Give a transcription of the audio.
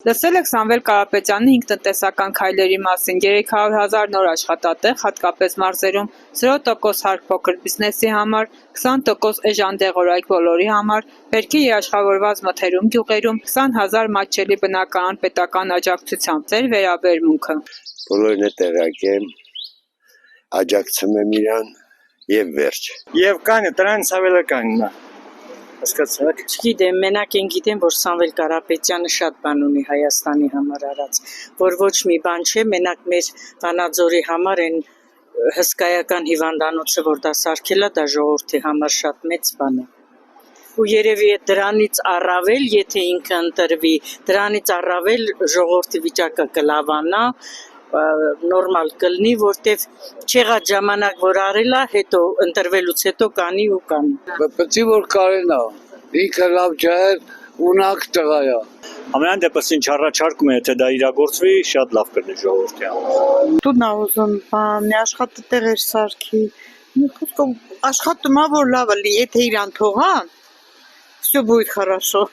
Լսել եք Սամվել Կարապետյանի 5 տնտեսական քայլերի մասին, 300,000 նոր աշխատատեղ, հատկապես մարզերում, 0% հարկ փոքր բիզնեսի համար, 20% էժան-դեղորայք բոլորի համար, բերքի երաշխավորված մթերում գյուղերում, 20,000 մատչելի բնակարան պետական աջակցությամբ, ձեր վերաբերմունքը։ Բոլորն է տեղակ եմ, աջակցում եմ իրան և վերջ։ Եվ կանը, տրան Սամվելը կաննա։ Հասկացաք։ Չգիտեմ, մենակ են գիտեմ, որ Սամվել Կարապետյանը շատ բան ունի Հայաստանի համար արած, որ ոչ մի բան չէ, մենակ մեր Վանաձորի համար են հսկայական հիվանդանոցը, որ դա սարքել է, դա ժողովրդի համար շատ մեծ բան է։ Ու երևի է դրանից առավել, եթե ինքը ընտրվի, դրանից առավել ժողովրդի վիճակը կլավանա, նորմալ կլնի, որտեվ չեղած ժամանակ, որ արել է, հետո ընտրվելուց հետո կանի ու կանի։ Պետք է որ կարենա, ինքը լավ ջահեր, ունակ տղա է։ Ամենայն դեպս ինչ առաջարկում է, եթե դա իրագործվի, շատ լավ կլինի ժողովրդի համար։ Տուն ա ուզում, մի աշխատատեղեր սարքի, աշխատում ա, որ լավ է, եթե իրան թողան, всё будет хорошо։